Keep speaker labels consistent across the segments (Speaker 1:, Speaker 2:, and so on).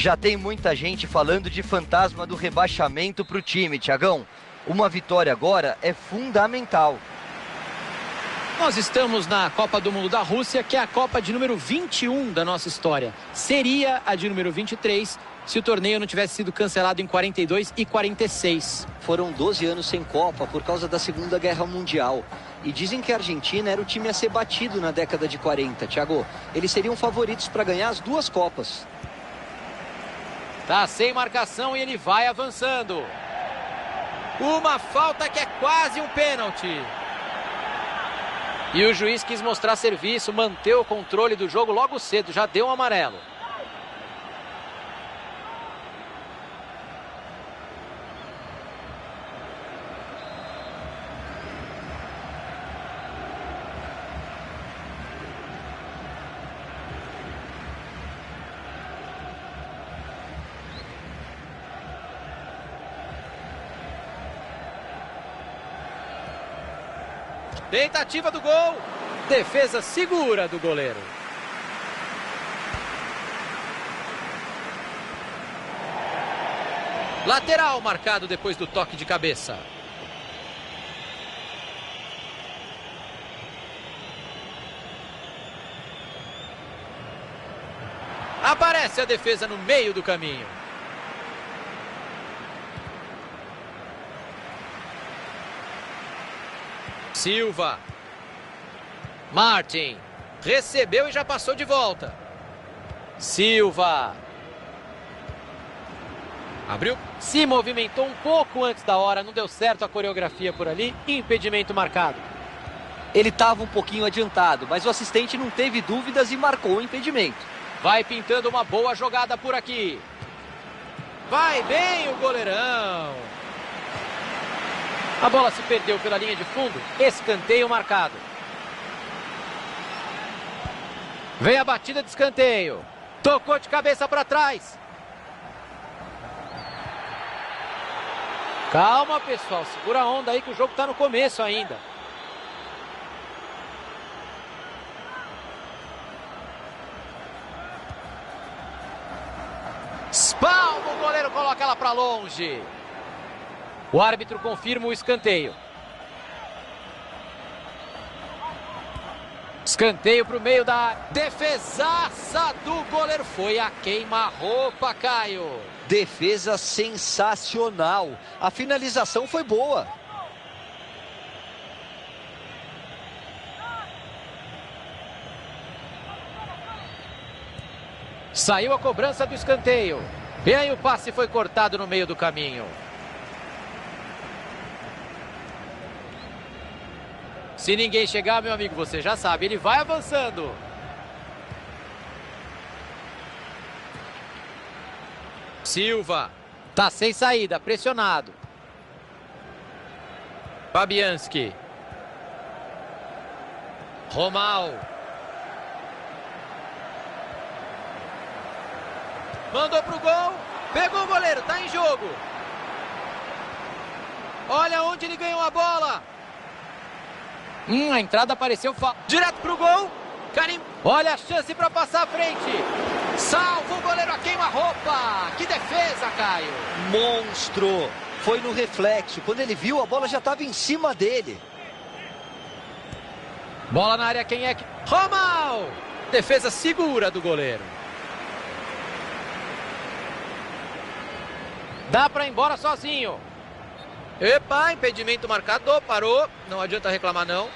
Speaker 1: Já tem muita gente falando de fantasma do rebaixamento para o time, Thiagão. Uma vitória agora é fundamental.
Speaker 2: Nós estamos na Copa do Mundo da Rússia, que é a Copa de número 21 da nossa história. Seria a de número 23 se o torneio não tivesse sido cancelado em 42 e 46.
Speaker 1: Foram 12 anos sem Copa por causa da Segunda Guerra Mundial. E dizem que a Argentina era o time a ser batido na década de 40, Thiago. Eles seriam favoritos para ganhar as duas Copas.
Speaker 2: Tá sem marcação e ele vai avançando. Uma falta que é quase um pênalti. E o juiz quis mostrar serviço, manter o controle do jogo logo cedo, já deu um amarelo. Tentativa do gol. Defesa segura do goleiro. Lateral marcado depois do toque de cabeça. Aparece a defesa no meio do caminho. Silva. Martin. Recebeu e já passou de volta. Silva. Abriu. Se movimentou um pouco antes da hora. Não deu certo a coreografia por ali. Impedimento marcado.
Speaker 1: Ele estava um pouquinho adiantado, mas o assistente não teve dúvidas e marcou o impedimento.
Speaker 2: Vai pintando uma boa jogada por aqui. Vai bem o goleirão. A bola se perdeu pela linha de fundo. Escanteio marcado. Vem a batida de escanteio. Tocou de cabeça para trás. Calma, pessoal. Segura a onda aí que o jogo está no começo ainda. Spalma, o goleiro coloca ela para longe. O árbitro confirma o escanteio. Escanteio para o meio da defesaça do goleiro. Foi a queima-roupa, Caio.
Speaker 1: Defesa sensacional. A finalização foi boa.
Speaker 2: Saiu a cobrança do escanteio. E aí o passe foi cortado no meio do caminho. Se ninguém chegar, meu amigo, você já sabe, ele vai avançando. Silva. Tá sem saída, pressionado. Fabianski. Romal. Mandou pro gol. Pegou o goleiro, tá em jogo. Olha onde ele ganhou a bola. A entrada apareceu direto pro gol. Karim, olha a chance para passar à frente. Salva o goleiro a queima-roupa. Que defesa, Caio.
Speaker 1: Monstro. Foi no reflexo. Quando ele viu, a bola já estava em cima dele.
Speaker 2: Bola na área, quem é que... Romal! Defesa segura do goleiro. Dá para ir embora sozinho. Epa, impedimento marcado, parou. Não adianta reclamar, não.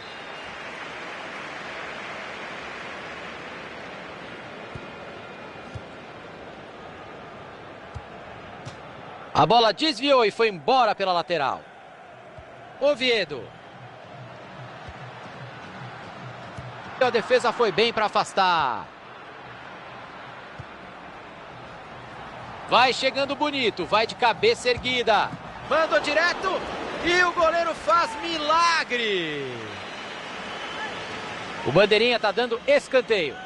Speaker 2: A bola desviou e foi embora pela lateral. Oviedo. A defesa foi bem para afastar. Vai chegando bonito, vai de cabeça erguida. Mandou direto e o goleiro faz milagre. O bandeirinha tá dando escanteio.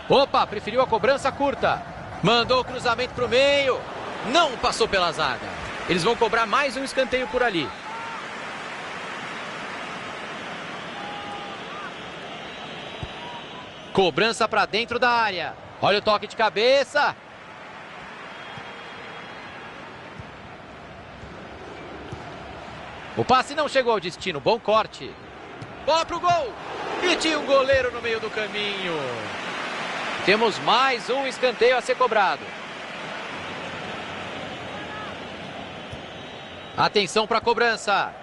Speaker 2: Opa, preferiu a cobrança curta. Mandou o cruzamento para o meio. Não passou pela zaga. Eles vão cobrar mais um escanteio por ali. Cobrança para dentro da área. Olha o toque de cabeça. O passe não chegou ao destino. Bom corte. Bola para o gol. E tinha um goleiro no meio do caminho. Temos mais um escanteio a ser cobrado. Atenção para a cobrança.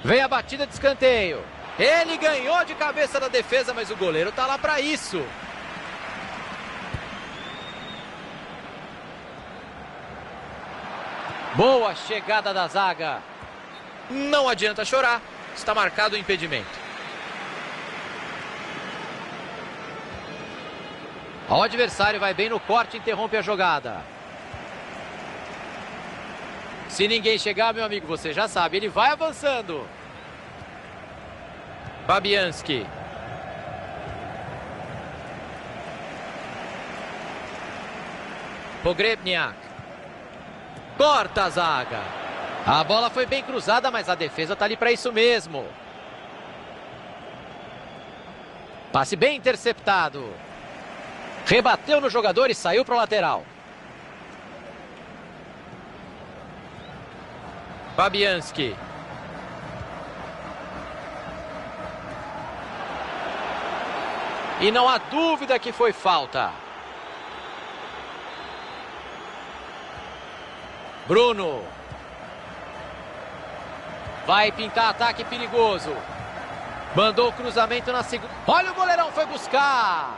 Speaker 2: Vem a batida de escanteio. Ele ganhou de cabeça da defesa, mas o goleiro tá lá para isso. Boa chegada da zaga. Não adianta chorar. Está marcado o impedimento. O adversário vai bem no corte e interrompe a jogada. Se ninguém chegar, meu amigo, você já sabe, ele vai avançando. Fabianski. Pogrebniak. Corta a zaga. A bola foi bem cruzada, mas a defesa está ali para isso mesmo. Passe bem interceptado. Rebateu no jogador e saiu para o lateral. Fabianski. E não há dúvida que foi falta. Bruno. Vai pintar ataque perigoso. Mandou o cruzamento na segunda. Olha o goleirão, foi buscar.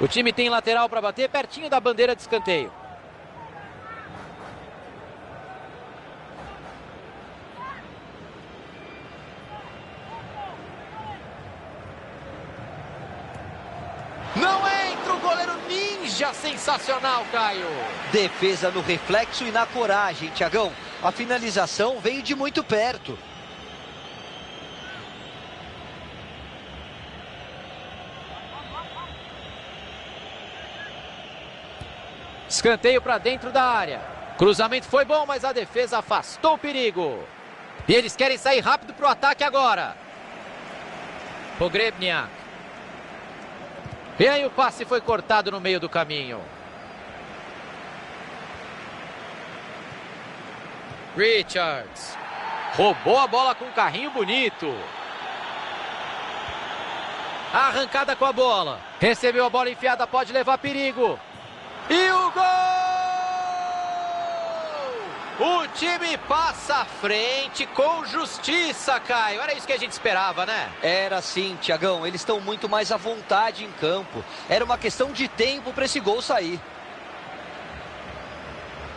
Speaker 2: O time tem lateral para bater pertinho da bandeira de escanteio. Não entra o goleiro ninja, sensacional, Caio.
Speaker 1: Defesa no reflexo e na coragem, Thiagão. A finalização veio de muito perto.
Speaker 2: Escanteio para dentro da área. Cruzamento foi bom, mas a defesa afastou o perigo. E eles querem sair rápido para o ataque agora. Pogrebniak. E aí o passe foi cortado no meio do caminho. Richards. Roubou a bola com um carrinho bonito. Arrancada com a bola. Recebeu a bola enfiada, pode levar perigo. E o gol! O time passa à frente com justiça, Caio. Era isso que a gente esperava, né?
Speaker 1: Era sim, Thiagão. Eles estão muito mais à vontade em campo. Era uma questão de tempo para esse gol sair.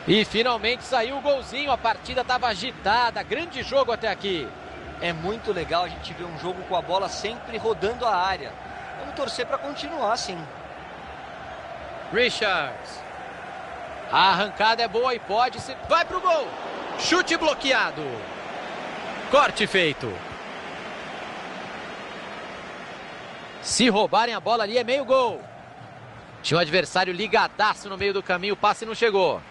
Speaker 2: E finalmente saiu o golzinho. A partida estava agitada. Grande jogo até aqui.
Speaker 1: É muito legal a gente ver um jogo com a bola sempre rodando a área. Vamos torcer para continuar, sim.
Speaker 2: Richards. A arrancada é boa e pode ser... Vai pro gol! Chute bloqueado. Corte feito. Se roubarem a bola ali é meio gol. Tinha um adversário ligadaço no meio do caminho, o passe não chegou.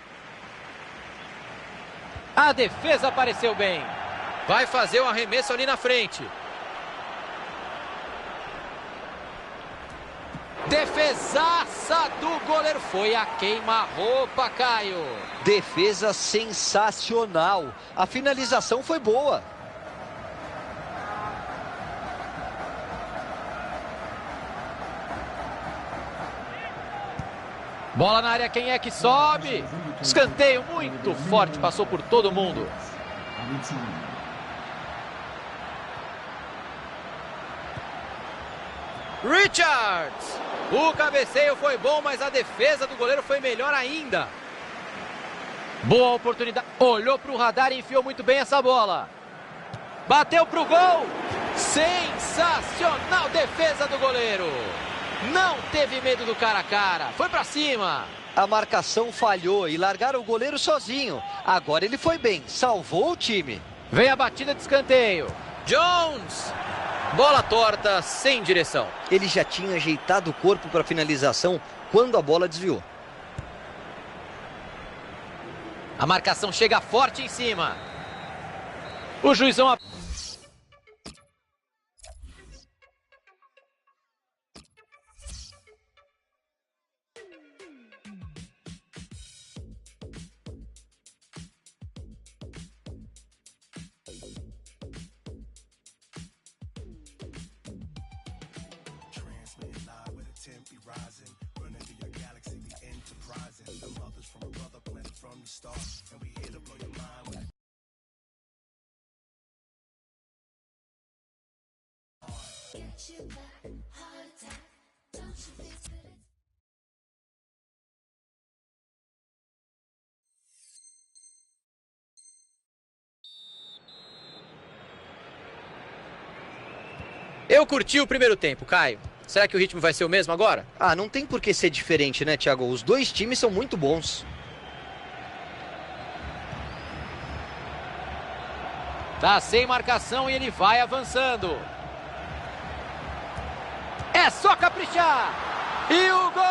Speaker 2: A defesa apareceu bem. Vai fazer o arremesso ali na frente. Defesaça do goleiro. Foi a queima-roupa, Caio.
Speaker 1: Defesa sensacional. A finalização foi boa.
Speaker 2: Bola na área, quem é que sobe? Escanteio muito forte, passou por todo mundo. Richards! O cabeceio foi bom, mas a defesa do goleiro foi melhor ainda. Boa oportunidade. Olhou para o radar e enfiou muito bem essa bola. Bateu para o gol. Sensacional defesa do goleiro. Não teve medo do cara a cara. Foi para cima.
Speaker 1: A marcação falhou e largaram o goleiro sozinho. Agora ele foi bem, salvou o time.
Speaker 2: Vem a batida de escanteio. Jones! Bola torta, sem direção.
Speaker 1: Ele já tinha ajeitado o corpo para a finalização quando a bola desviou.
Speaker 2: A marcação chega forte em cima. O juizão... Eu curti o primeiro tempo, Caio. Será que o ritmo vai ser o mesmo agora?
Speaker 1: Ah, não tem por que ser diferente, né, Thiago? Os dois times são muito bons.
Speaker 2: Tá sem marcação e ele vai avançando. É só caprichar. E o gol!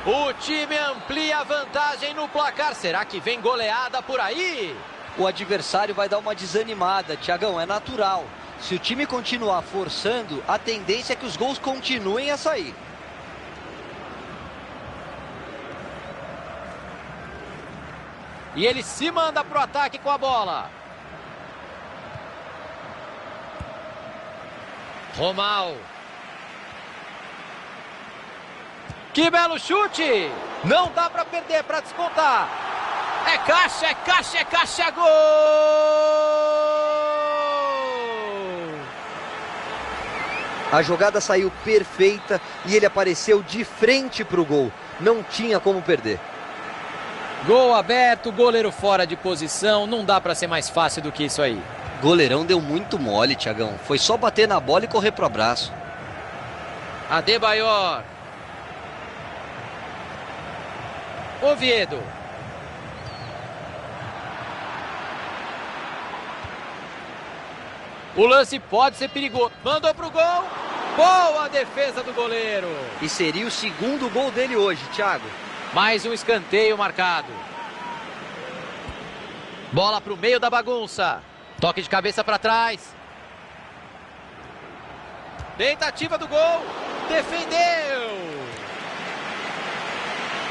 Speaker 2: O time amplia a vantagem no placar. Será que vem goleada por aí?
Speaker 1: O adversário vai dar uma desanimada, Thiagão, é natural. Se o time continuar forçando, a tendência é que os gols continuem a sair.
Speaker 2: E ele se manda pro ataque com a bola. Romal. Que belo chute! Não dá para perder, para descontar. É caixa, é caixa, é caixa, gol!
Speaker 1: A jogada saiu perfeita e ele apareceu de frente para o gol. Não tinha como perder.
Speaker 2: Gol aberto, goleiro fora de posição. Não dá para ser mais fácil do que isso aí.
Speaker 1: Goleirão deu muito mole, Thiagão. Foi só bater na bola e correr pro abraço.
Speaker 2: Adebayor. Oviedo. O lance pode ser perigoso. Mandou pro gol. Boa defesa do goleiro.
Speaker 1: E seria o segundo gol dele hoje, Thiago.
Speaker 2: Mais um escanteio marcado. Bola pro meio da bagunça. Toque de cabeça para trás. Tentativa do gol. Defendeu.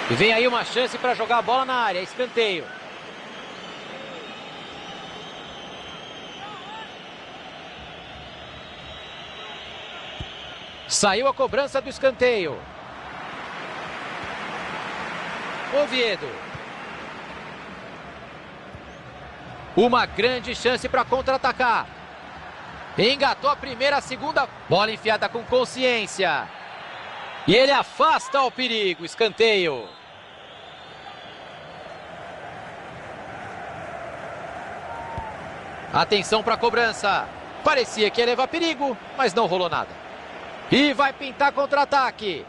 Speaker 2: E vem aí uma chance para jogar a bola na área. Escanteio. Saiu a cobrança do escanteio. Oviedo. Uma grande chance para contra-atacar. Engatou a primeira, a segunda. Bola enfiada com consciência. E ele afasta o perigo. Escanteio. Atenção para a cobrança. Parecia que ia levar perigo, mas não rolou nada. E vai pintar contra-ataque.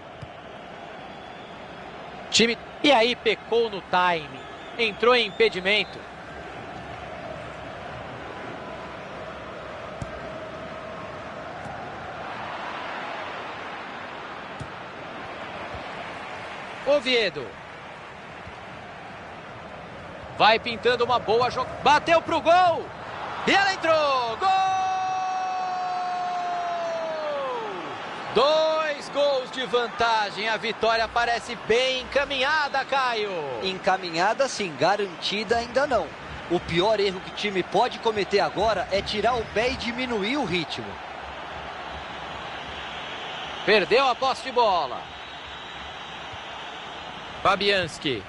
Speaker 2: Time... E aí pecou no time. Entrou em impedimento. Oviedo. Vai pintando uma boa jogada. Bateu pro gol. E ela entrou. Gol! 2 gols de vantagem. A vitória parece bem encaminhada, Caio.
Speaker 1: Encaminhada sim, garantida ainda não. O pior erro que o time pode cometer agora é tirar o pé e diminuir o ritmo.
Speaker 2: Perdeu a posse de bola. Fabianski.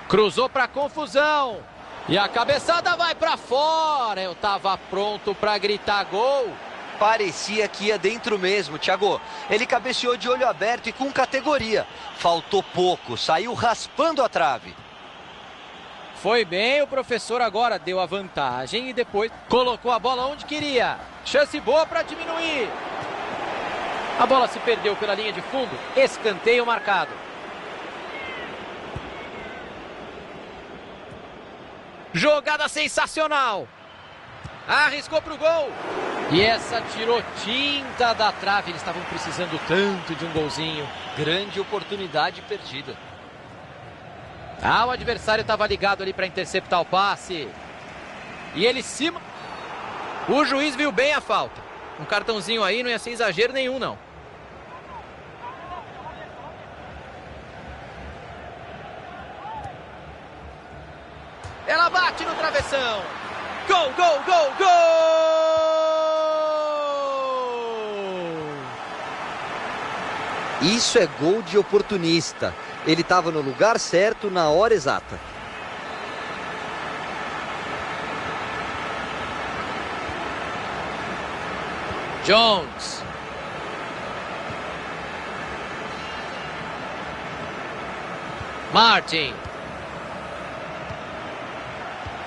Speaker 2: Cruzou para confusão. E a cabeçada vai para fora. Eu estava pronto para gritar gol.
Speaker 1: Parecia que ia dentro mesmo, Thiago. Ele cabeceou de olho aberto e com categoria. Faltou pouco, saiu raspando a trave.
Speaker 2: Foi bem, o professor agora deu a vantagem e depois colocou a bola onde queria. Chance boa para diminuir. A bola se perdeu pela linha de fundo. Escanteio marcado. Jogada sensacional. Arriscou pro gol. E essa tirou tinta da trave. Eles estavam precisando tanto de um golzinho.
Speaker 1: Grande oportunidade perdida.
Speaker 2: O adversário estava ligado ali para interceptar o passe. E ele cima. O juiz viu bem a falta. Um cartãozinho aí não ia ser exagero nenhum, não. Ela bate no travessão. Gol, gol, gol, gol!
Speaker 1: Isso é gol de oportunista. Ele estava no lugar certo na hora exata.
Speaker 2: Jones. Martin.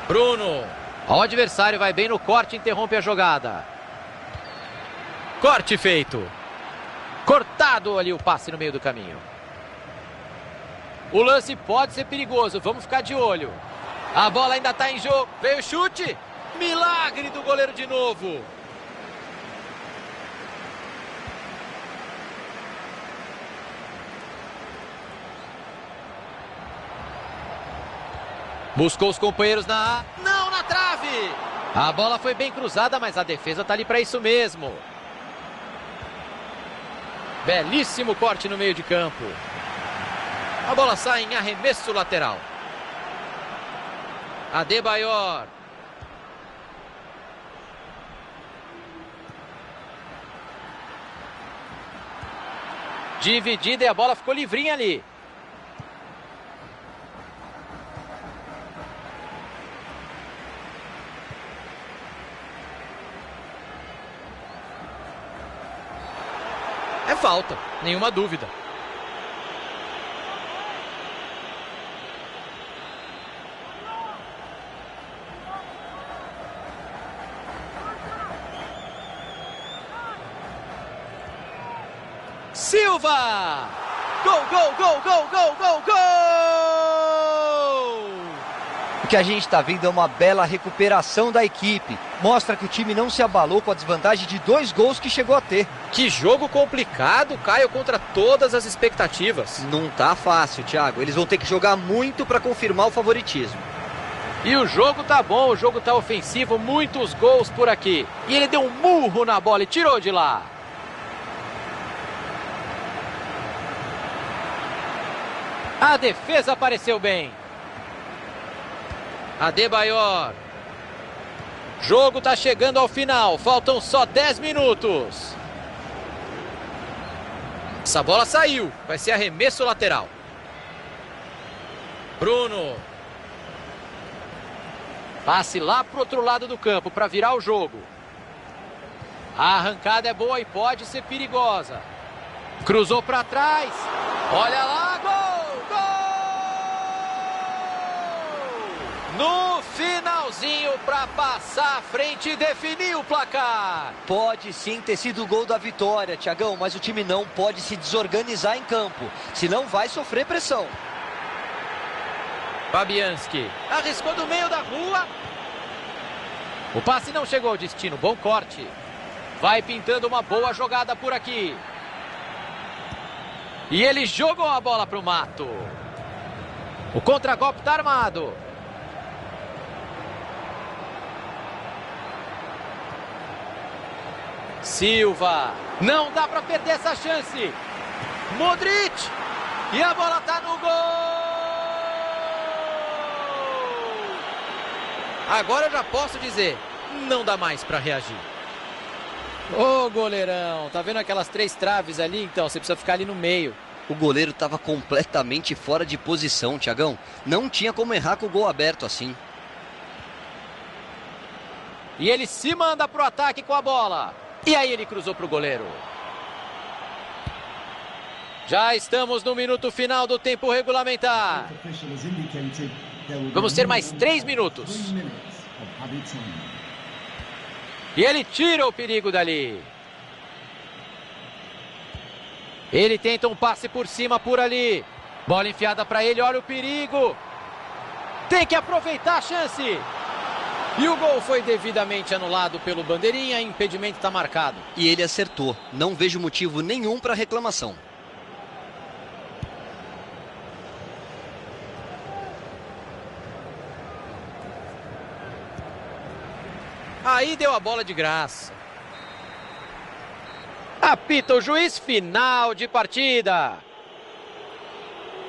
Speaker 2: Bruno. O adversário vai bem no corte e interrompe a jogada. Corte feito. Cortado ali o passe no meio do caminho. O lance pode ser perigoso, vamos ficar de olho. A bola ainda está em jogo. Veio o chute. Milagre do goleiro de novo. Buscou os companheiros na... Não, na trave! A bola foi bem cruzada, mas a defesa está ali para isso mesmo. Belíssimo corte no meio de campo. A bola sai em arremesso lateral. Adebayor. Dividida e a bola ficou livrinha ali. É falta, nenhuma dúvida. Silva! Gol, gol, gol, gol, gol, gol, gol!
Speaker 1: O que a gente está vendo é uma bela recuperação da equipe. Mostra que o time não se abalou com a desvantagem de 2 gols que chegou a ter.
Speaker 2: Que jogo complicado, Caio, contra todas as expectativas.
Speaker 1: Não tá fácil, Thiago. Eles vão ter que jogar muito para confirmar o favoritismo.
Speaker 2: E o jogo tá bom, o jogo tá ofensivo, muitos gols por aqui. E ele deu um murro na bola e tirou de lá. A defesa apareceu bem. Adebayor. Jogo tá chegando ao final. Faltam só 10 minutos. Essa bola saiu. Vai ser arremesso lateral. Bruno. Passe lá pro outro lado do campo para virar o jogo. A arrancada é boa e pode ser perigosa. Cruzou para trás. Olha lá, gol! Gol! No finalzinho sozinho para passar à frente e definir o placar.
Speaker 1: Pode sim ter sido o gol da vitória, Thiagão, mas o time não pode se desorganizar em campo, senão vai sofrer pressão.
Speaker 2: Fabianski arriscou do meio da rua. O passe não chegou ao destino, bom corte. Vai pintando uma boa jogada por aqui. E ele jogou a bola para o mato. O contragolpe está armado. Silva. Não dá para perder essa chance. Modric. E a bola está no gol. Agora eu já posso dizer, não dá mais para reagir. Ô goleirão, tá vendo aquelas 3 traves ali? Então, você precisa ficar ali no meio.
Speaker 1: O goleiro estava completamente fora de posição, Thiagão. Não tinha como errar com o gol aberto assim.
Speaker 2: E ele se manda pro ataque com a bola. E aí ele cruzou pro goleiro. Já estamos no minuto final do tempo regulamentar. Vamos ter mais 3 minutos. E ele tira o perigo dali. Ele tenta um passe por cima, por ali. Bola enfiada para ele, olha o perigo. Tem que aproveitar a chance. E o gol foi devidamente anulado pelo bandeirinha, impedimento está marcado.
Speaker 1: E ele acertou, não vejo motivo nenhum para reclamação.
Speaker 2: Aí deu a bola de graça. Apita o juiz, final de partida.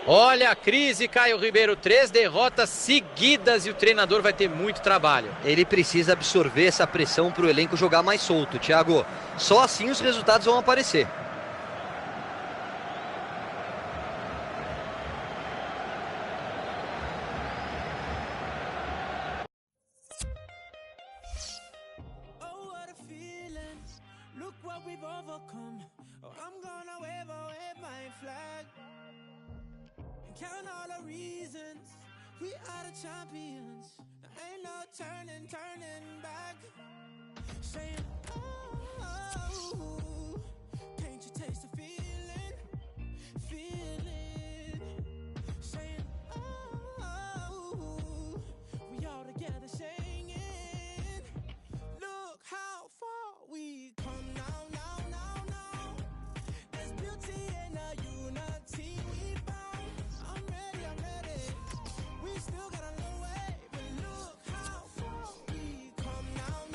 Speaker 2: Olha a crise, Caio Ribeiro, 3 derrotas seguidas e o treinador vai ter muito trabalho.
Speaker 1: Ele precisa absorver essa pressão para o elenco jogar mais solto, Thiago. Só assim os resultados vão aparecer.
Speaker 3: Count all the reasons we are the champions. There ain't no turning back. Saying, oh, can't you taste the feeling? Saying, oh, we all together singing. Look how far we come now. There's beauty in the unity we found. I'm ready. We still got a long way, but look how far we come now.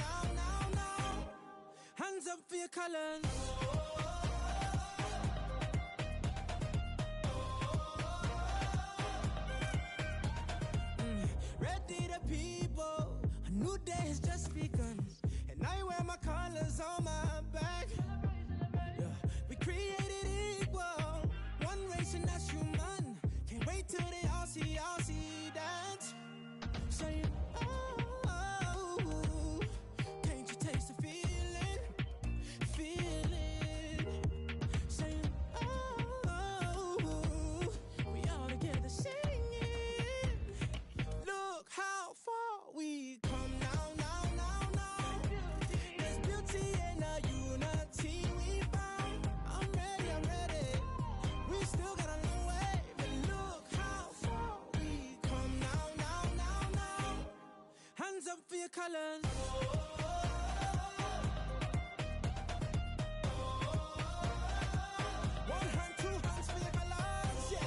Speaker 3: Hands up for your colors. Ready the people, a new day has just begun, and I wear my colors on my back. Yeah. We created equal, one race and that's human. Can't wait till they all see that. Saying, oh, can't you taste the feeling? Saying, oh, we all together singing. Look how far we come now. There's beauty in the unity we found. I'm ready. We still got a long way, but look how far we come now. Hands up for your colors. One hand, 2 hands for your colors, yeah.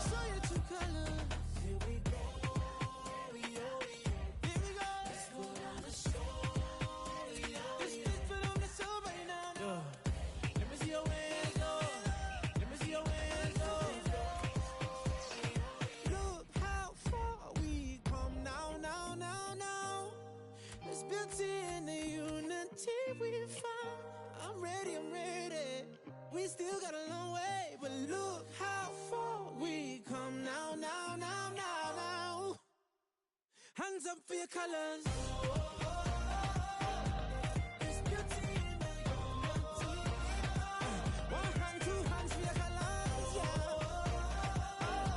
Speaker 3: Show your true colors. Here we go. Let's put on the show. Let's put on the show right now. Let me see your hands, Look how far we come now. There's beauty in the unity we found. I'm ready. We still got a long way, but look how far we come now. Hands up for your colors. There's beauty in the unity. One hand, 2 hands for your colors, yeah.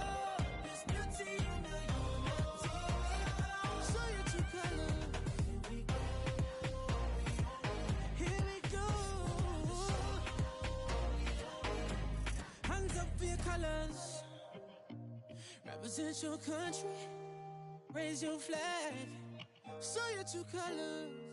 Speaker 3: Represent your country, raise your flag, show your true colors.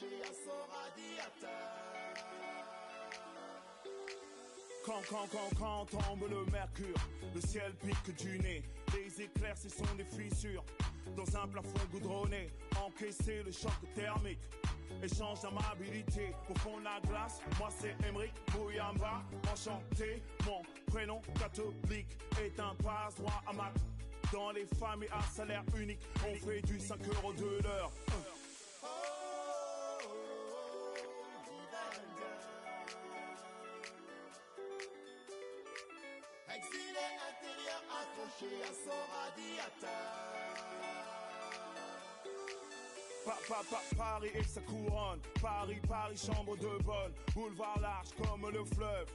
Speaker 4: accroché à son radiateur. Quand tombe le mercure, le ciel pique du nez. Les éclairs, ce sont des fissures dans un plafond goudronné. Encaisser le choc thermique, échange d'amabilité au fond de la glace. Moi c'est Emric Bouyamba, enchanté. Mon prénom catholique est un passe-droit à maths. Dans les familles à salaire unique, on fait du 5 € de l'heure. Exilé intérieur accroché à son radiateur. Paris et sa couronne. Paris, chambre de bonne. Boulevard large comme le fleuve.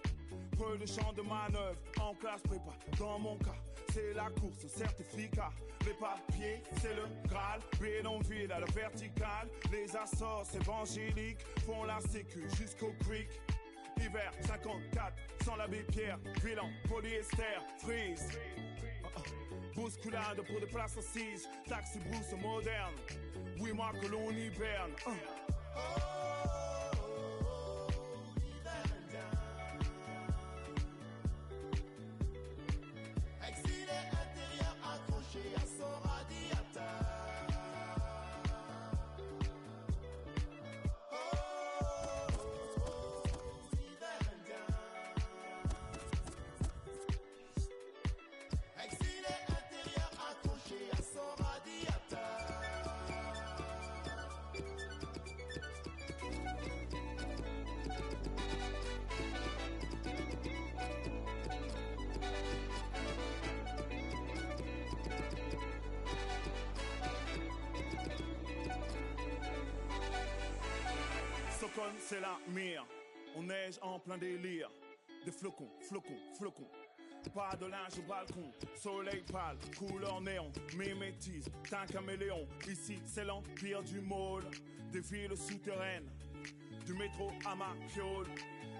Speaker 4: Peu de champs de manœuvre. En classe prépa, dans mon cas, c'est la course au certificat. Les papiers, c'est le Graal. Bénonville à la verticale. Les assos évangéliques font la sécu jusqu'au creek. Hiver 54, sans l'abbé Pierre, bilan, polyester, freeze. Bousculade pour des places assises, taxi brousse moderne. Oui, moi que l'on hiberne. Exilé intérieur accroché à son radiateur. C'est la mire, on neige en plein délire. Des flocons, pas de linge au balcon. Soleil pâle, couleur néon, mimétisme, d'un caméléon. Ici c'est l'empire du môle, des villes souterraines. Du métro à ma fiole,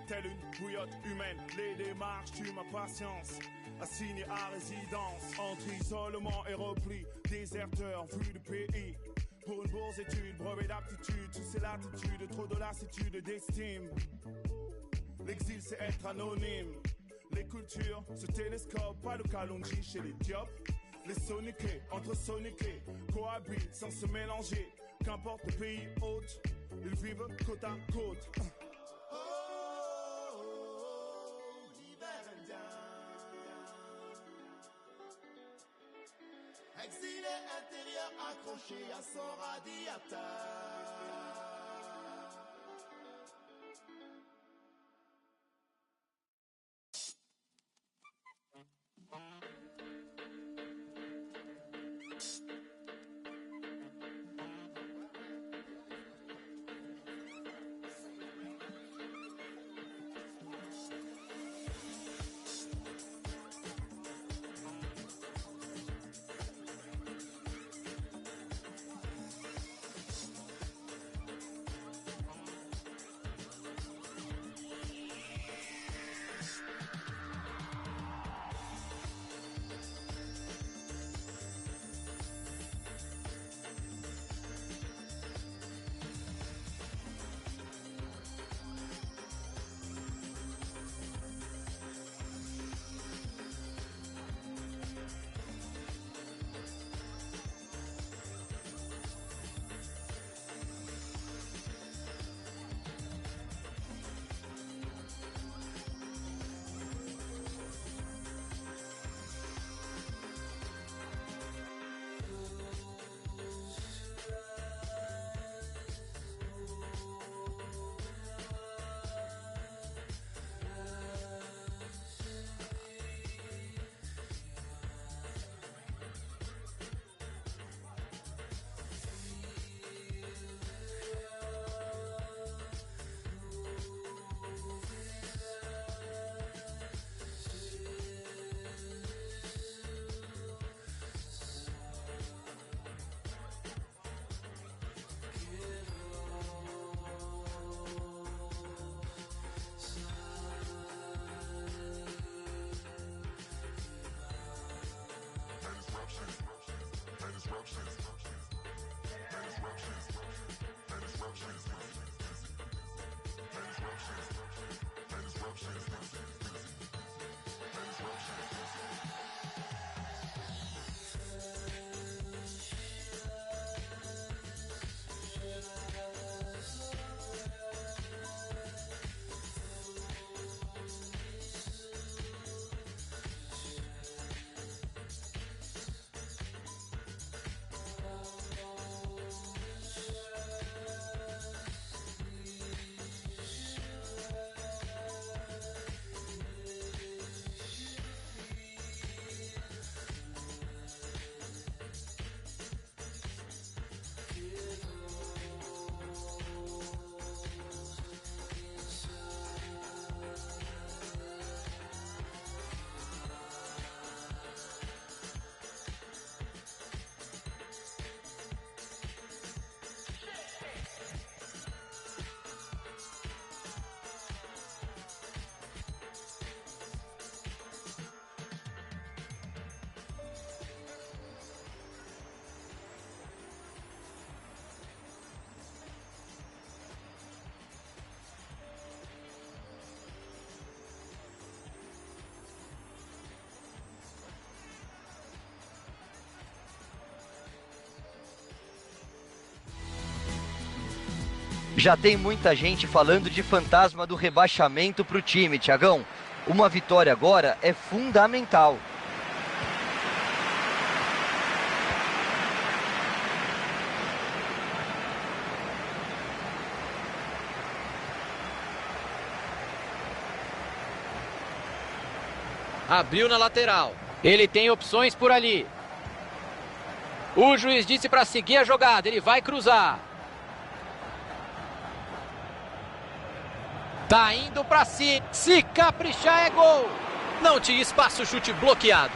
Speaker 4: telle une bouillotte humaine. Les démarches tuent ma patience, assigné à résidence. Entre isolement et repli, déserteur vu du pays. Pour une bourse étude, brevet d'aptitude, tous c'est l'attitude, trop de lassitude et d'estime. L'exil c'est être anonyme. Les cultures se télescopent, pas de Kalonji chez les Diop. Les soniqués, entre soniqués, cohabitent sans se mélanger. Qu'importe le pays hôte, ils vivent côte à côte. Exilé intérieur accroché à son radiateur.
Speaker 1: Já tem muita gente falando de fantasma do rebaixamento para o time, Thiagão. Uma vitória agora é fundamental.
Speaker 2: Abriu na lateral. Ele tem opções por ali. O juiz disse para seguir a jogada. Ele vai cruzar. Tá indo para si. Se caprichar é gol. Não tinha espaço, chute bloqueado.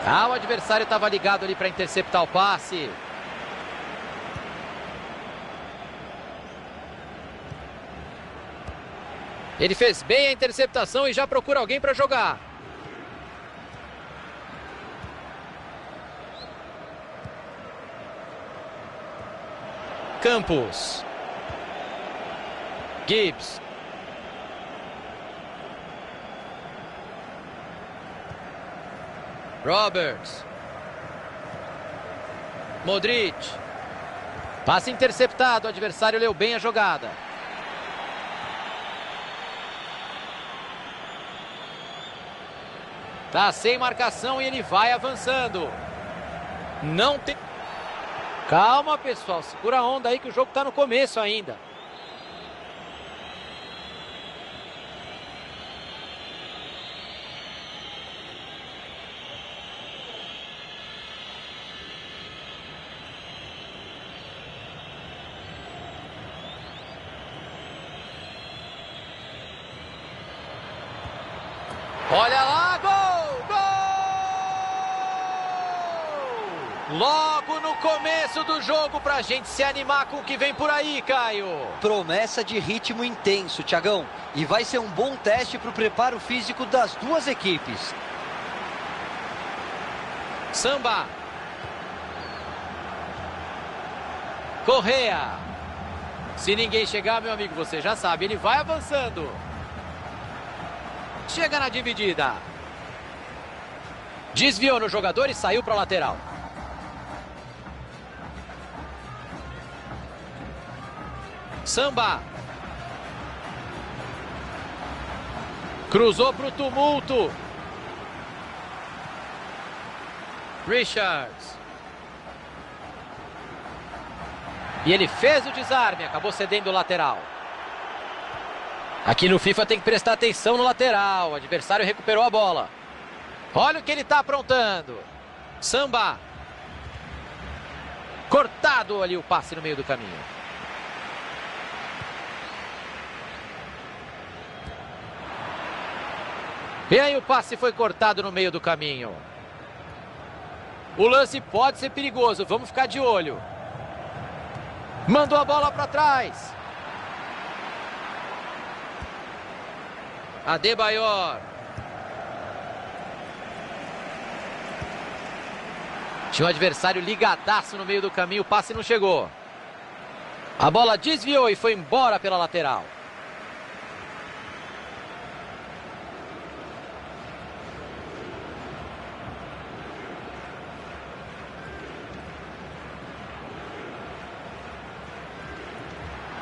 Speaker 2: O adversário estava ligado ali para interceptar o passe. Ele fez bem a interceptação e já procura alguém para jogar. Campos. Gibbs. Roberts. Modric. Passe interceptado, o adversário leu bem a jogada. Tá sem marcação e ele vai avançando. Não tem... Calma, pessoal. Segura a onda aí que o jogo tá no começo ainda. Olha lá, gol! Gol! Logo no começo do jogo pra gente se animar com o que vem por aí, Caio.
Speaker 1: Promessa de ritmo intenso, Thiagão. E vai ser um bom teste para o preparo físico das duas equipes.
Speaker 2: Samba. Correa. Se ninguém chegar, meu amigo, você já sabe, ele vai avançando. Chega na dividida. Desviou no jogador e saiu para a lateral. Samba. Cruzou para o tumulto. Richards. E ele fez o desarme, acabou cedendo o lateral. Aqui no FIFA tem que prestar atenção no lateral. O adversário recuperou a bola. Olha o que ele está aprontando. Samba. Cortado ali o passe no meio do caminho. E aí o passe foi cortado no meio do caminho. O lance pode ser perigoso. Vamos ficar de olho. Mandou a bola para trás. Adebayor. Tinha um adversário ligadaço no meio do caminho, o passe não chegou. A bola desviou e foi embora pela lateral.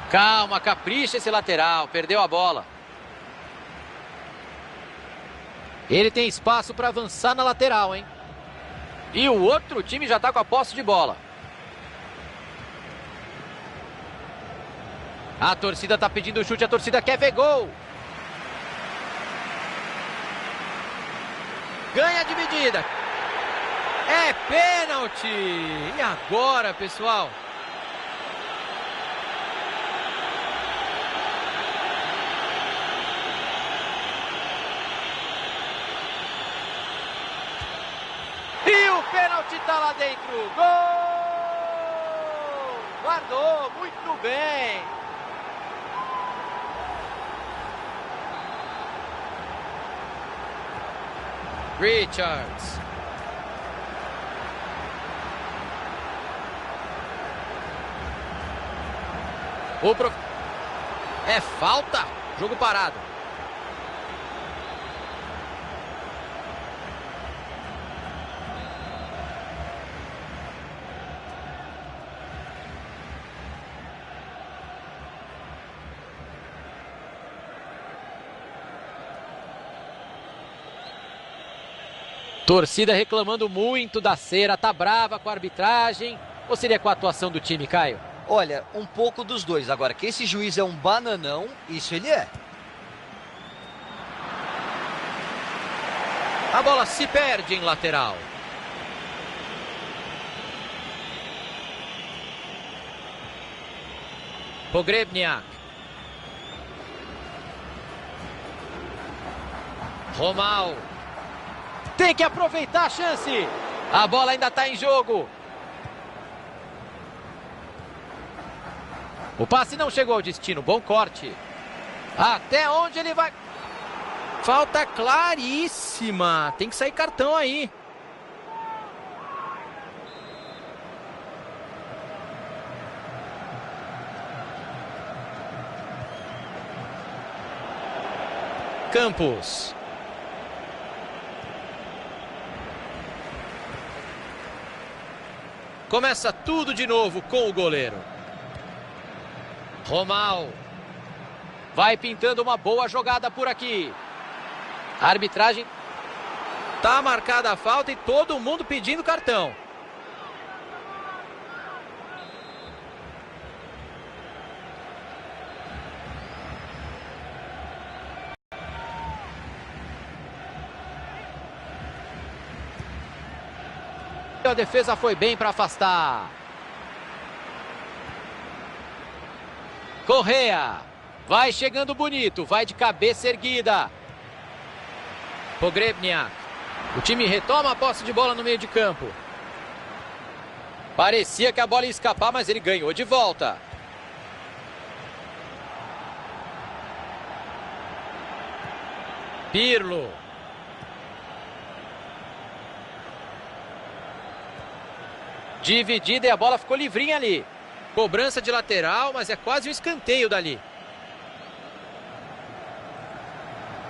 Speaker 2: Calma, capricha esse lateral, perdeu a bola. Ele tem espaço para avançar na lateral, hein? E o outro time já está com a posse de bola. A torcida está pedindo chute, a torcida quer ver gol. Ganha a dividida. É pênalti. E agora, pessoal? O pênalti está lá dentro. Gol! Guardou, muito bem. Richards. É falta. Jogo parado. Torcida reclamando muito da cera, tá brava com a arbitragem. Ou seria com a atuação do time, Caio?
Speaker 1: Olha, um pouco dos dois. Agora, que esse juiz é um bananão, isso ele é.
Speaker 2: A bola se perde em lateral. Pogrebniak. Romal. Tem que aproveitar a chance. A bola ainda está em jogo. O passe não chegou ao destino. Bom corte. Até onde ele vai? Falta claríssima. Tem que sair cartão aí. Campos. Começa tudo de novo com o goleiro. Romal. Vai pintando uma boa jogada por aqui. A arbitragem. Tá marcada a falta e todo mundo pedindo cartão. A defesa foi bem para afastar. Correa. Vai chegando bonito. Vai de cabeça erguida. Pogrebniak. O time retoma a posse de bola no meio de campo. Parecia que a bola ia escapar, mas ele ganhou de volta. Pirlo. Dividida e a bola ficou livrinha ali. Cobrança de lateral, mas é quase um escanteio dali.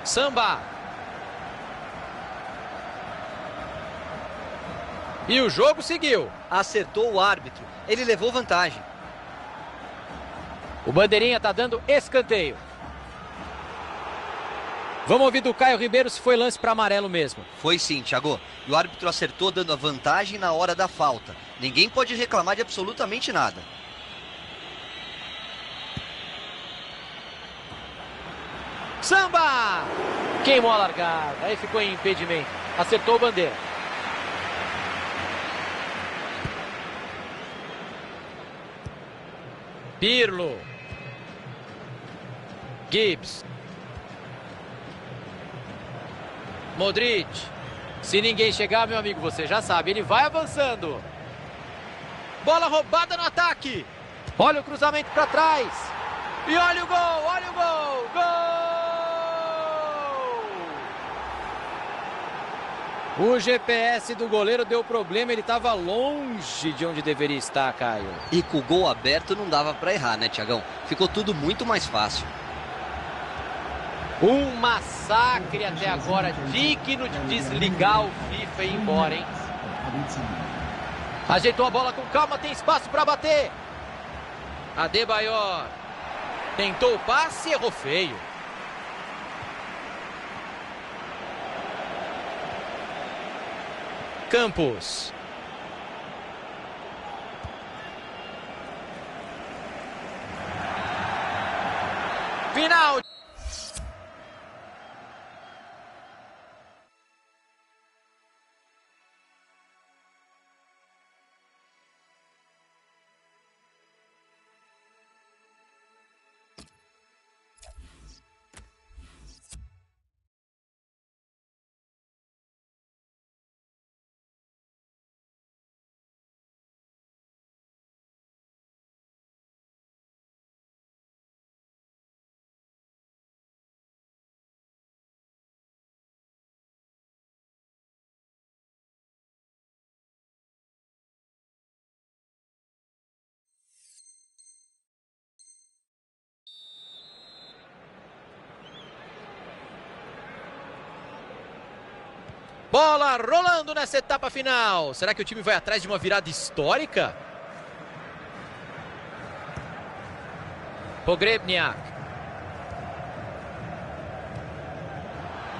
Speaker 2: Samba. E o jogo seguiu.
Speaker 1: Acertou o árbitro. Ele levou vantagem.
Speaker 2: O bandeirinha tá dando escanteio. Vamos ouvir do Caio Ribeiro se foi lance para amarelo mesmo.
Speaker 1: Foi sim, Thiago. E o árbitro acertou dando a vantagem na hora da falta. Ninguém pode reclamar de absolutamente nada.
Speaker 2: Samba! Queimou a largada. Aí ficou em impedimento. Acertou o bandeira. Pirlo. Gibbs. Modric. Se ninguém chegar, meu amigo, você já sabe. Ele vai avançando. Bola roubada no ataque. Olha o cruzamento para trás. E olha o gol, olha o gol. Gol! O GPS do goleiro deu problema. Ele estava longe de onde deveria estar, Caio.
Speaker 1: E com o gol aberto não dava para errar, né, Thiagão? Ficou tudo muito mais fácil.
Speaker 2: Um massacre até agora, digno de desligar o FIFA e ir embora, hein? Ajeitou a bola com calma, tem espaço para bater. Adebayor tentou o passe e errou feio. Campos. Final. Bola rolando nessa etapa final. Será que o time vai atrás de uma virada histórica? Pogrebniak.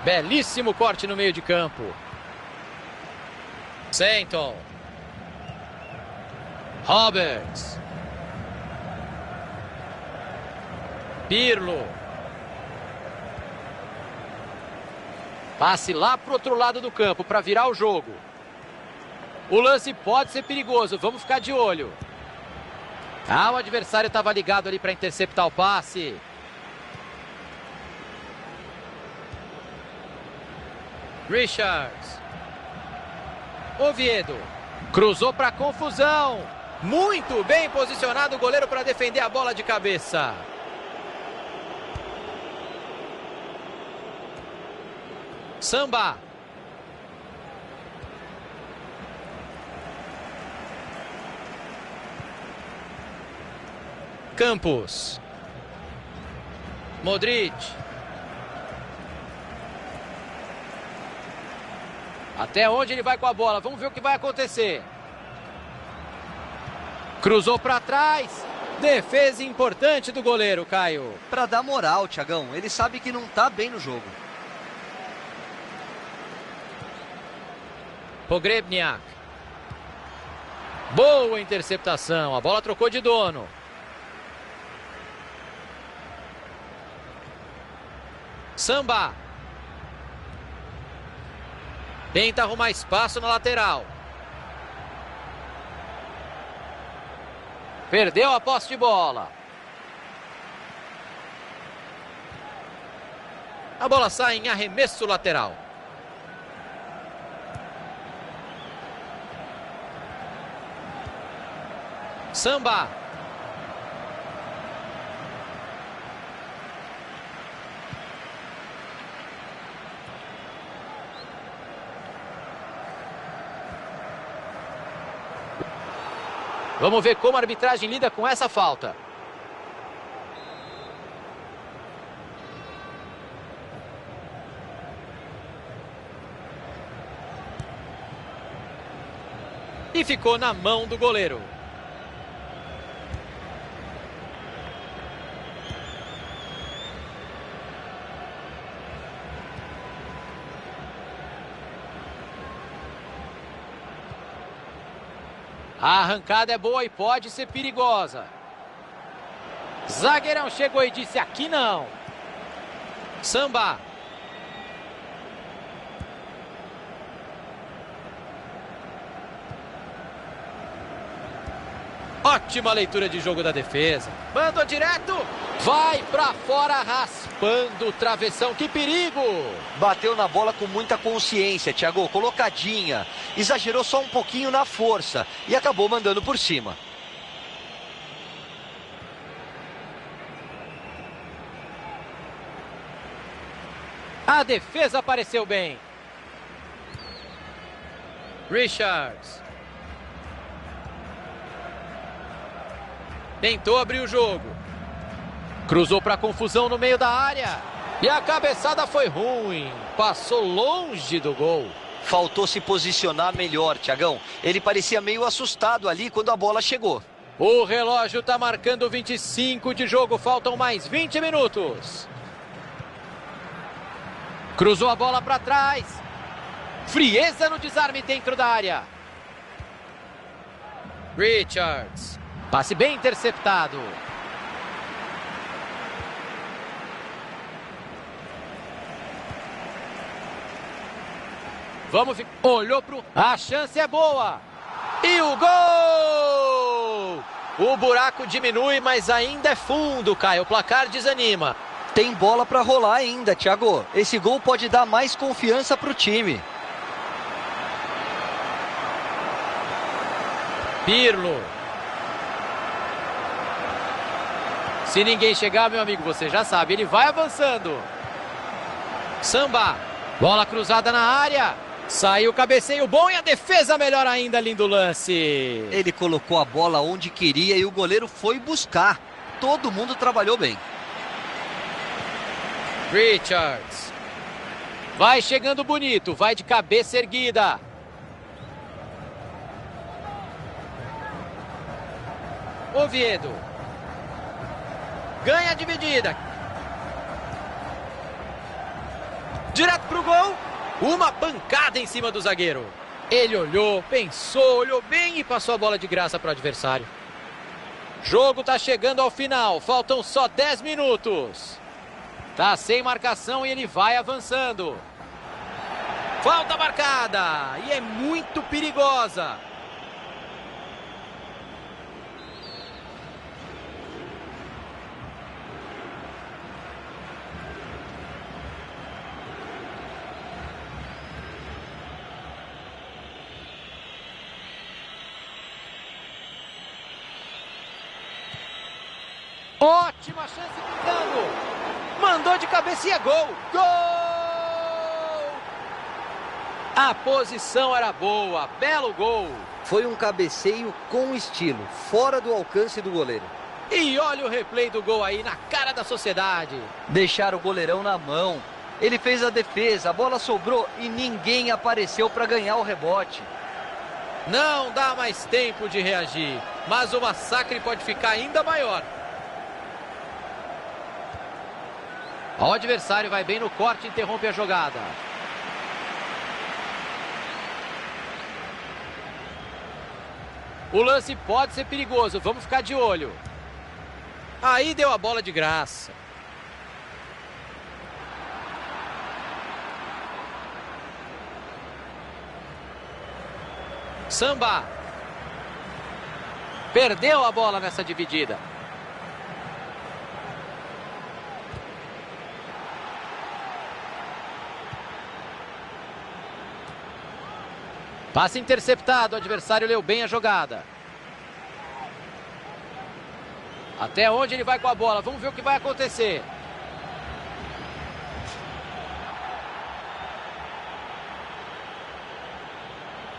Speaker 2: Belíssimo corte no meio de campo. Senton. Roberts. Pirlo. Passe lá pro outro lado do campo para virar o jogo. O lance pode ser perigoso, vamos ficar de olho. O adversário estava ligado ali para interceptar o passe. Richards. Oviedo. Cruzou para confusão. Muito bem posicionado o goleiro para defender a bola de cabeça. Samba. Campos. Modric. Até onde ele vai com a bola? Vamos ver o que vai acontecer. Cruzou para trás. Defesa importante do goleiro, Caio.
Speaker 1: Para dar moral, Thiagão. Ele sabe que não tá bem no jogo.
Speaker 2: Pogrebniak. Boa interceptação. A bola trocou de dono. Samba. Tenta arrumar espaço na lateral. Perdeu a posse de bola. A bola sai em arremesso lateral. Samba. Vamos ver como a arbitragem lida com essa falta. E ficou na mão do goleiro. A arrancada é boa e pode ser perigosa. Zagueirão chegou e disse: aqui não. Samba. Ótima leitura de jogo da defesa. Mandou direto. Vai pra fora raspando o travessão. Que perigo.
Speaker 1: Bateu na bola com muita consciência, Thiago. Colocadinha. Exagerou só um pouquinho na força. E acabou mandando por cima.
Speaker 2: A defesa apareceu bem. Richards. Tentou abrir o jogo. Cruzou para confusão no meio da área. E a cabeçada foi ruim. Passou longe do gol.
Speaker 1: Faltou se posicionar melhor, Thiagão. Ele parecia meio assustado ali quando a bola chegou.
Speaker 2: O relógio está marcando 25 de jogo. Faltam mais 20 minutos. Cruzou a bola para trás. Frieza no desarme dentro da área. Richards. Passe bem interceptado. Vamos ver. Olhou pro... A chance é boa. E o gol! O buraco diminui, mas ainda é fundo, Caio. O placar desanima.
Speaker 1: Tem bola para rolar ainda, Thiago. Esse gol pode dar mais confiança pro time.
Speaker 2: Pirlo. Se ninguém chegar, meu amigo, você já sabe, ele vai avançando. Samba. Bola cruzada na área. Saiu o cabeceio bom e a defesa melhor ainda, lindo lance.
Speaker 1: Ele colocou a bola onde queria e o goleiro foi buscar. Todo mundo trabalhou bem.
Speaker 2: Richards. Vai chegando bonito, vai de cabeça erguida. Oviedo. Ganha a dividida. Direto pro gol. Uma pancada em cima do zagueiro. Ele olhou, pensou, olhou bem e passou a bola de graça para o adversário. Jogo tá chegando ao final, faltam só 10 minutos. Tá sem marcação e ele vai avançando. Falta marcada e é muito perigosa. Ótima chance pingando. Mandou de cabeça e é gol. Gol! A posição era boa. Belo gol.
Speaker 1: Foi um cabeceio com estilo, fora do alcance do goleiro.
Speaker 2: E olha o replay do gol aí na cara da Sociedade.
Speaker 1: Deixaram o goleirão na mão. Ele fez a defesa, a bola sobrou e ninguém apareceu para ganhar o rebote.
Speaker 2: Não dá mais tempo de reagir, mas o massacre pode ficar ainda maior. O adversário vai bem no corte e interrompe a jogada. O lance pode ser perigoso, vamos ficar de olho. Aí deu a bola de graça. Samba. Perdeu a bola nessa dividida. Passe interceptado, o adversário leu bem a jogada. Até onde ele vai com a bola? Vamos ver o que vai acontecer.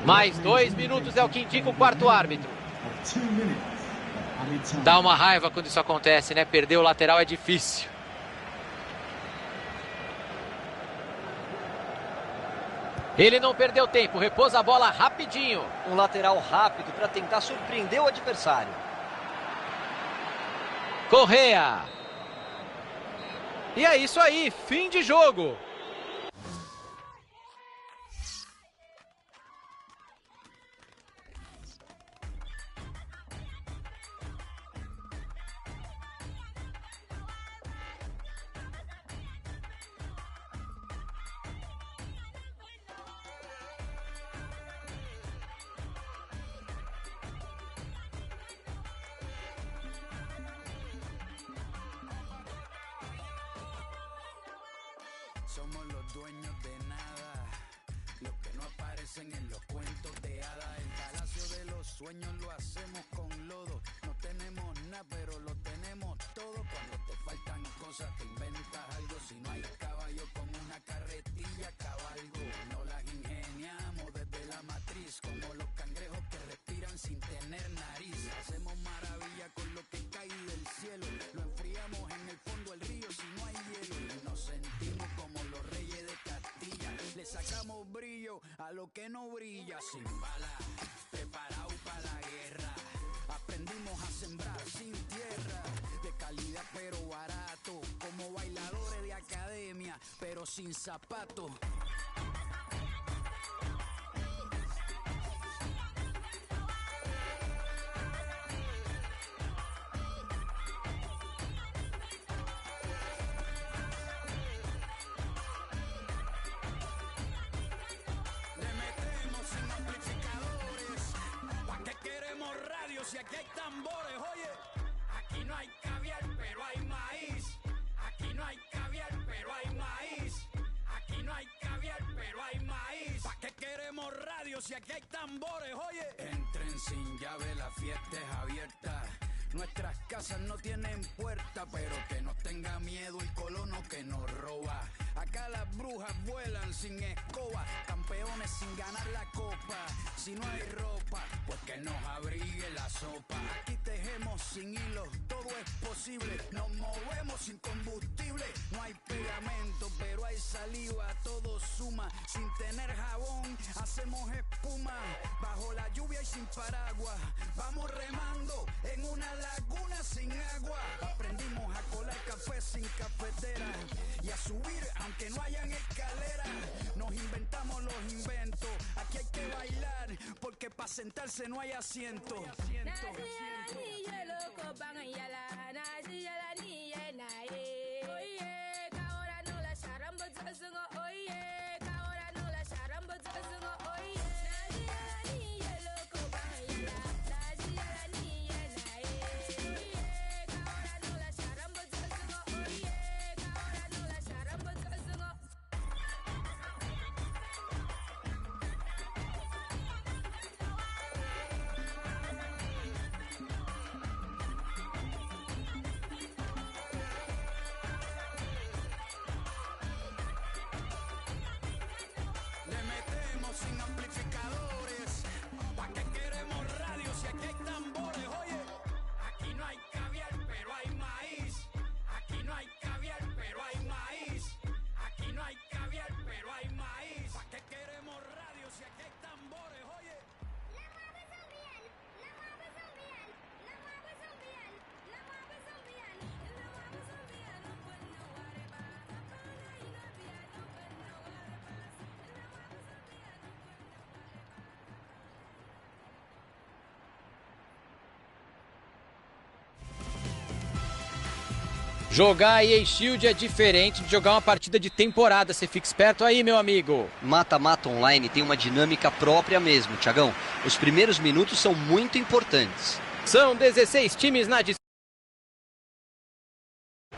Speaker 2: Mais 2 minutos é o que indica o quarto árbitro. Dá uma raiva quando isso acontece, né? Perder o lateral é difícil. Ele não perdeu tempo, repôs a bola rapidinho.
Speaker 1: Um lateral rápido para tentar surpreender o adversário.
Speaker 2: Correa. E é isso aí, fim de jogo.
Speaker 3: Somos los dueños de nada, los que no aparecen en los cuentos de hadas. El palacio de los sueños lo hacemos con lodo. No tenemos nada, pero lo tenemos todo. Cuando te faltan cosas, te inventas algo. Si no hay caballo con una carretilla, cabalgo. No las ingeniamos desde la matriz, como los cangrejos que respiran sin tener nariz. Hacemos maravilla con lo que cae del cielo. Lo enfriamos en el fondo del río si no hay hielo. Y nos sentimos como los reyes de Castilla. Le sacamos brillo a lo que no brilla. Sin balas, preparado para la guerra. Aprendimos a sembrar sin tierra. De calidad pero barato. Como bailadores de academia, pero sin zapatos. Si aquí hay tambores, oye, aquí no hay caviar, pero hay maíz. Aquí no hay caviar, pero hay maíz. Aquí no hay caviar, pero hay maíz. ¿Para qué queremos radio si aquí hay tambores, oye? Entren sin llave, la fiesta es abierta. Nuestras casas no tienen puerta, pero que nos tenga miedo el colono que nos roba. Acá las brujas vuelan sin escoba, campeones sin ganar la copa. Si no hay ropa, pues que nos abrigue la sopa. Aquí tejemos sin hilos, todo es posible. Nos movemos sin combustible. No hay pegamento, pero hay saliva, todo suma. Sin tener jabón, hacemos espuma. Bajo la lluvia y sin paraguas, vamos remando en una laguna sin agua. Aprendimos a colar café sin cafetera y a subir aunque no hayan escaleras. Nos inventamos los inventos. Aquí hay que bailar, porque para sentarse no hay asiento. Le metemos sin amplificadores. ¿Pa' qué queremos radio si aquí hay tambores? Oye, aquí no hay caviar, pero hay maíz. Aquí no hay caviar, pero hay maíz. Aquí no hay caviar, pero hay maíz. ¿Pa' qué queremos radio si aquí hay tambores? Oye.
Speaker 2: Jogar EA Shield é diferente de jogar uma partida de temporada. Você fica esperto aí, meu amigo.
Speaker 1: Mata-mata online tem uma dinâmica própria mesmo, Thiagão. Os primeiros minutos são muito importantes.
Speaker 2: São 16 times na disputa.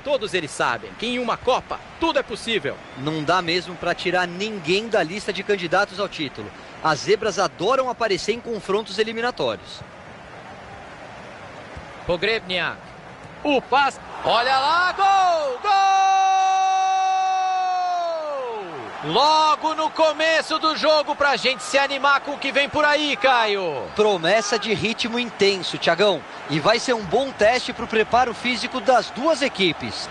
Speaker 2: Todos eles sabem que em uma Copa tudo é possível.
Speaker 1: Não dá mesmo para tirar ninguém da lista de candidatos ao título. As zebras adoram aparecer em confrontos eliminatórios.
Speaker 2: Pogrebniak. O passe. Olha lá, gol! Gol! Logo no começo do jogo pra gente se animar com o que vem por aí, Caio.
Speaker 1: Promessa de ritmo intenso, Thiagão. E vai ser um bom teste para o preparo físico das duas equipes.